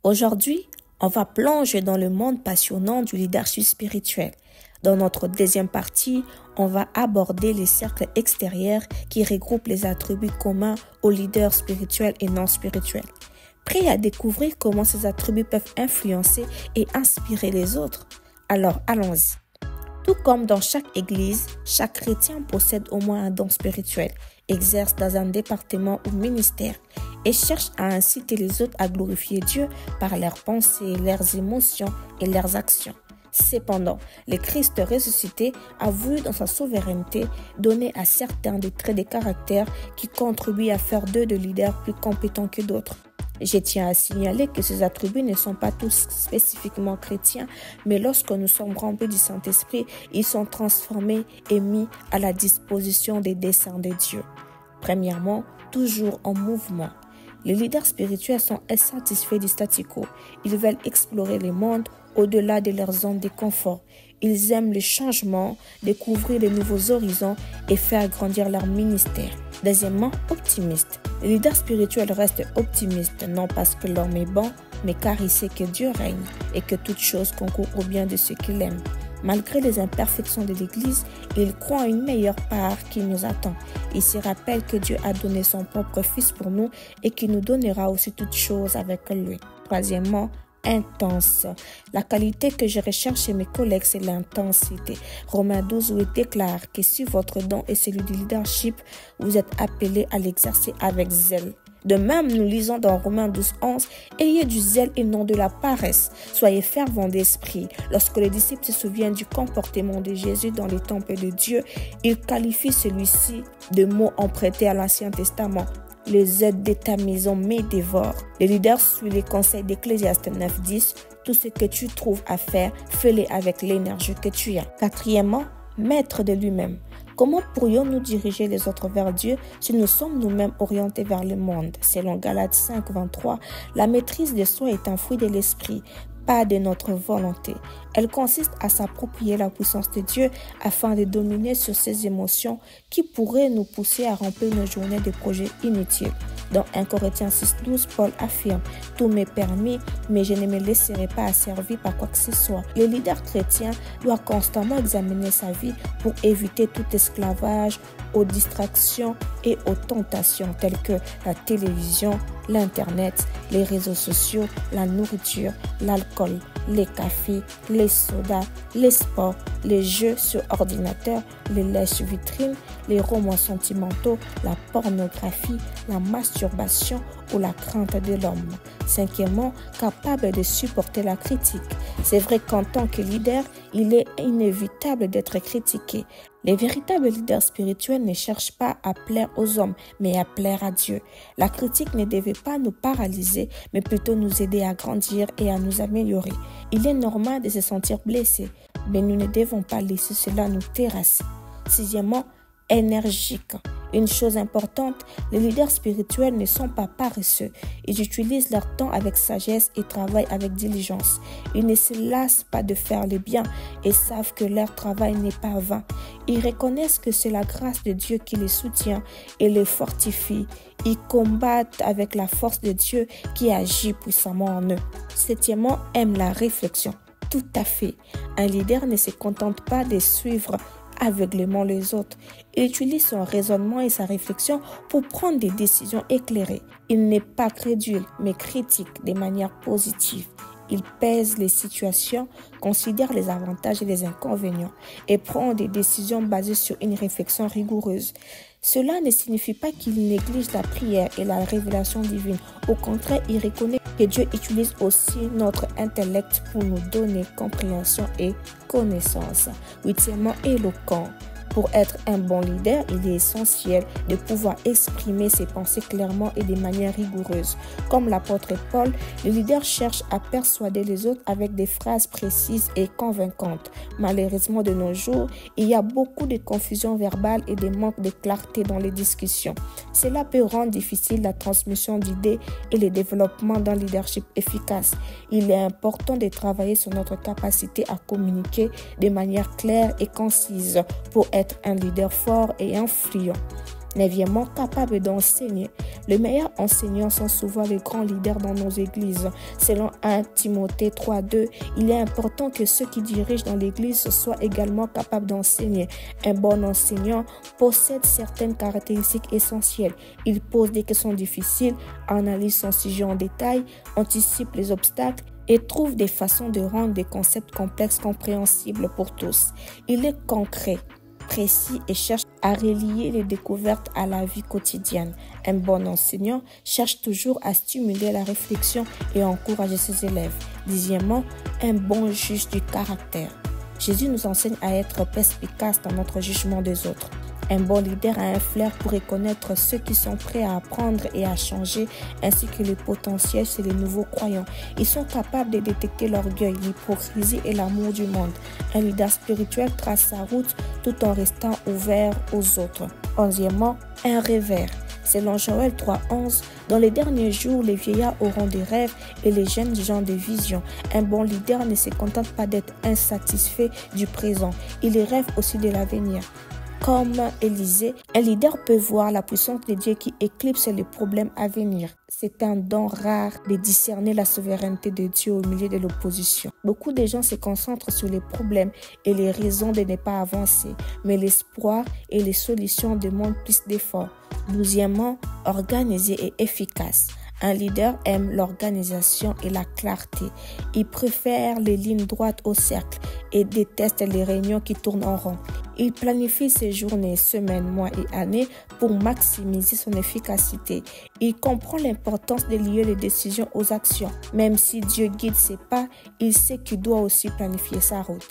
Aujourd'hui, on va plonger dans le monde passionnant du leadership spirituel. Dans notre deuxième partie, on va aborder les cercles extérieurs qui regroupent les attributs communs aux leaders spirituels et non spirituels. Prêt à découvrir comment ces attributs peuvent influencer et inspirer les autres? Alors allons-y. Tout comme dans chaque église, chaque chrétien possède au moins un don spirituel, exerce dans un département ou ministère et cherche à inciter les autres à glorifier Dieu par leurs pensées, leurs émotions et leurs actions. Cependant, le Christ ressuscité a voulu dans sa souveraineté donner à certains des traits de caractère qui contribuent à faire d'eux des leaders plus compétents que d'autres. Je tiens à signaler que ces attributs ne sont pas tous spécifiquement chrétiens, mais lorsque nous sommes remplis du Saint-Esprit, ils sont transformés et mis à la disposition des desseins de Dieu. Premièrement, toujours en mouvement. Les leaders spirituels sont insatisfaits du statu quo. Ils veulent explorer le monde au-delà de leur zone de confort. Ils aiment le changement, découvrir de nouveaux horizons et faire grandir leur ministère. Deuxièmement, optimiste. Le leader spirituel reste optimiste, non parce que l'homme est bon, mais car il sait que Dieu règne et que toute chose concourt au bien de ceux qu'il aime. Malgré les imperfections de l'Église, il croit à une meilleure part qui nous attend. Il se rappelle que Dieu a donné son propre Fils pour nous et qu'il nous donnera aussi toutes choses avec lui. Troisièmement, intense. La qualité que je recherche chez mes collègues, c'est l'intensité. Romains 12, où il déclare que si votre don est celui du leadership, vous êtes appelés à l'exercer avec zèle. De même, nous lisons dans Romains 12, 11, « Ayez du zèle et non de la paresse. Soyez fervents d'esprit. » Lorsque les disciples se souviennent du comportement de Jésus dans les temples de Dieu, ils qualifient celui-ci de mots empruntés à l'Ancien Testament. Les aides de ta maison me dévorent. Les leaders suivent les conseils d'Ecclésiaste 9, 10. Tout ce que tu trouves à faire, fais-le avec l'énergie que tu as. Quatrièmement, maître de lui-même. Comment pourrions-nous diriger les autres vers Dieu si nous sommes nous-mêmes orientés vers le monde? Selon Galates 5, 23, la maîtrise de soi est un fruit de l'esprit, pas de notre volonté. Elle consiste à s'approprier la puissance de Dieu afin de dominer sur ses émotions qui pourraient nous pousser à remplir nos journées de projets inutiles. Dans 1 Corinthiens 6, 12, Paul affirme « Tout m'est permis, mais je ne me laisserai pas asservir par quoi que ce soit ». Le leader chrétien doit constamment examiner sa vie pour éviter tout esclavage aux distractions et aux tentations telles que la télévision, l'Internet, les réseaux sociaux, la nourriture, l'alcool, les cafés, les sodas, les sports, les jeux sur ordinateur, les lèche-vitrines, les romans sentimentaux, la pornographie, la masturbation ou la crainte de l'homme. Cinquièmement, capable de supporter la critique. C'est vrai qu'en tant que leader, il est inévitable d'être critiqué. Les véritables leaders spirituels ne cherchent pas à plaire aux hommes, mais à plaire à Dieu. La critique ne devait pas nous paralyser, mais plutôt nous aider à grandir et à nous améliorer. Il est normal de se sentir blessé, mais nous ne devons pas laisser cela nous terrasser. Sixièmement, énergique. Une chose importante, les leaders spirituels ne sont pas paresseux. Ils utilisent leur temps avec sagesse et travaillent avec diligence. Ils ne se lassent pas de faire le bien et savent que leur travail n'est pas vain. Ils reconnaissent que c'est la grâce de Dieu qui les soutient et les fortifie. Ils combattent avec la force de Dieu qui agit puissamment en eux. Septièmement, aiment la réflexion. Tout à fait. Un leader ne se contente pas de suivre aveuglément les autres. Il utilise son raisonnement et sa réflexion pour prendre des décisions éclairées. Il n'est pas crédule, mais critique de manière positive. Il pèse les situations, considère les avantages et les inconvénients et prend des décisions basées sur une réflexion rigoureuse. Cela ne signifie pas qu'il néglige la prière et la révélation divine. Au contraire, il reconnaît que Dieu utilise aussi notre intellect pour nous donner compréhension et connaissance. Huitièmement, éloquent. Pour être un bon leader, il est essentiel de pouvoir exprimer ses pensées clairement et de manière rigoureuse. Comme l'apôtre Paul, le leader cherche à persuader les autres avec des phrases précises et convaincantes. Malheureusement, de nos jours, il y a beaucoup de confusion verbale et de manque de clarté dans les discussions. Cela peut rendre difficile la transmission d'idées et le développement d'un leadership efficace. Il est important de travailler sur notre capacité à communiquer de manière claire et concise pour être un leader fort et influent. Neuvièmement, capable d'enseigner. Les meilleurs enseignants sont souvent les grands leaders dans nos églises. Selon 1 Timothée 3:2, il est important que ceux qui dirigent dans l'église soient également capables d'enseigner. Un bon enseignant possède certaines caractéristiques essentielles. Il pose des questions difficiles, analyse son sujet en détail, anticipe les obstacles et trouve des façons de rendre des concepts complexes compréhensibles pour tous. Il est concret, précis et cherche à relier les découvertes à la vie quotidienne. Un bon enseignant cherche toujours à stimuler la réflexion et encourager ses élèves. Dixièmement, un bon juge du caractère. Jésus nous enseigne à être perspicace dans notre jugement des autres. Un bon leader a un flair pour reconnaître ceux qui sont prêts à apprendre et à changer, ainsi que les potentiels chez les nouveaux croyants. Ils sont capables de détecter l'orgueil, l'hypocrisie et l'amour du monde. Un leader spirituel trace sa route tout en restant ouvert aux autres. Onzièmement, un rêveur. Selon Joël 3:11, dans les derniers jours, les vieillards auront des rêves et les jeunes gens des visions. Un bon leader ne se contente pas d'être insatisfait du présent, il rêve aussi de l'avenir. Comme Élisée, un leader peut voir la puissance de Dieu qui éclipse les problèmes à venir. C'est un don rare de discerner la souveraineté de Dieu au milieu de l'opposition. Beaucoup de gens se concentrent sur les problèmes et les raisons de ne pas avancer, mais l'espoir et les solutions demandent plus d'efforts. Douzièmement, organisé et efficace. Un leader aime l'organisation et la clarté. Il préfère les lignes droites au cercle et déteste les réunions qui tournent en rond. Il planifie ses journées, semaines, mois et années pour maximiser son efficacité. Il comprend l'importance de lier les décisions aux actions. Même si Dieu guide ses pas, il sait qu'il doit aussi planifier sa route.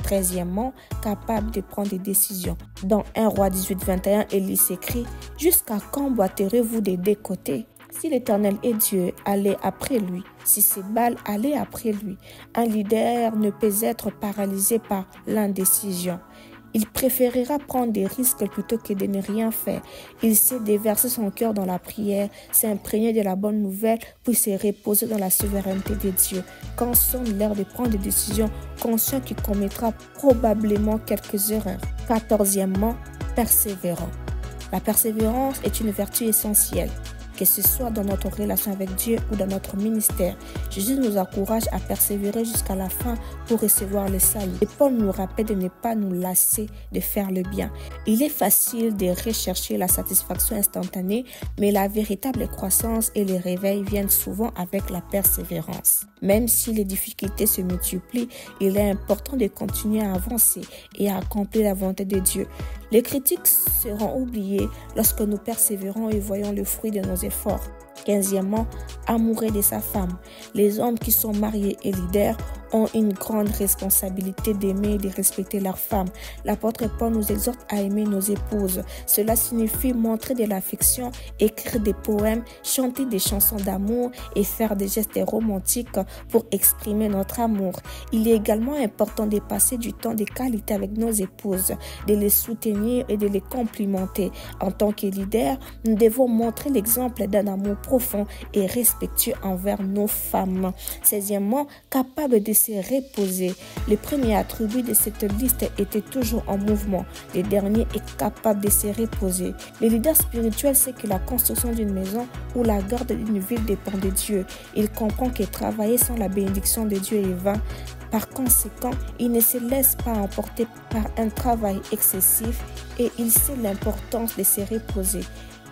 Treizièmement, capable de prendre des décisions. Dans 1 Roi 18:21, Élie s'écrit « Jusqu'à quand boiterez-vous des deux côtés ?» Si l'Éternel est Dieu, allez après lui. Si c'est Baal, allez après lui. Un leader ne peut être paralysé par l'indécision. Il préférera prendre des risques plutôt que de ne rien faire. Il sait déverser son cœur dans la prière, s'imprégner de la bonne nouvelle, puis se reposer dans la souveraineté de Dieu. Quand sonne l'heure de prendre des décisions, conscient qu'il commettra probablement quelques erreurs. Quatorzièmement, persévérant. La persévérance est une vertu essentielle. Que ce soit dans notre relation avec Dieu ou dans notre ministère, Jésus nous encourage à persévérer jusqu'à la fin pour recevoir le salut. Et Paul nous rappelle de ne pas nous lasser de faire le bien. Il est facile de rechercher la satisfaction instantanée, mais la véritable croissance et les réveils viennent souvent avec la persévérance. Même si les difficultés se multiplient, il est important de continuer à avancer et à accomplir la volonté de Dieu. Les critiques seront oubliées lorsque nous persévérons et voyons le fruit de nos efforts. Quinzièmement, amoureux de sa femme. Les hommes qui sont mariés et leaders ont une grande responsabilité d'aimer et de respecter leur femme. L'apôtre Paul nous exhorte à aimer nos épouses. Cela signifie montrer de l'affection, écrire des poèmes, chanter des chansons d'amour et faire des gestes romantiques pour exprimer notre amour. Il est également important de passer du temps de qualité avec nos épouses, de les soutenir et de les complimenter. En tant que leader, nous devons montrer l'exemple d'un amour profond et respectueux envers nos femmes. 16e, capable de se reposer. Le premier attribut de cette liste était toujours en mouvement. Le dernier est capable de se reposer. Le leader spirituel sait que la construction d'une maison ou la garde d'une ville dépend de Dieu. Il comprend que travailler sans la bénédiction de Dieu est vain. Par conséquent, il ne se laisse pas emporter par un travail excessif et il sait l'importance de se reposer.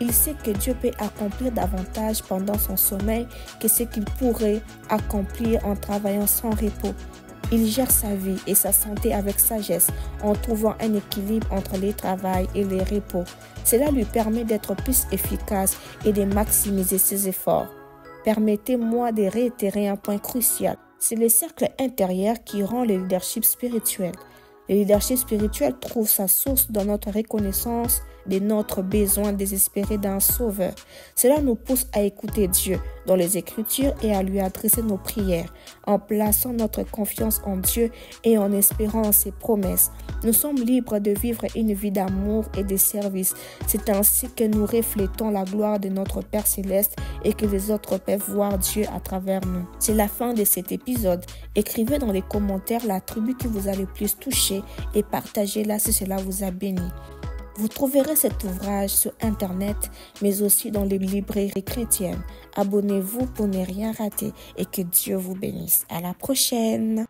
Il sait que Dieu peut accomplir davantage pendant son sommeil que ce qu'il pourrait accomplir en travaillant sans repos. Il gère sa vie et sa santé avec sagesse en trouvant un équilibre entre le travail et le repos. Cela lui permet d'être plus efficace et de maximiser ses efforts. Permettez-moi de réitérer un point crucial. C'est le cercle intérieur qui rend le leadership spirituel. Le leadership spirituel trouve sa source dans notre reconnaissance de notre besoin désespéré d'un sauveur. Cela nous pousse à écouter Dieu dans les Écritures et à lui adresser nos prières, en plaçant notre confiance en Dieu et en espérant en ses promesses. Nous sommes libres de vivre une vie d'amour et de service. C'est ainsi que nous reflétons la gloire de notre Père Céleste et que les autres peuvent voir Dieu à travers nous. C'est la fin de cet épisode. Écrivez dans les commentaires la tribu qui vous a le plus touché et partagez-la si cela vous a béni. Vous trouverez cet ouvrage sur Internet, mais aussi dans les librairies chrétiennes. Abonnez-vous pour ne rien rater et que Dieu vous bénisse. À la prochaine!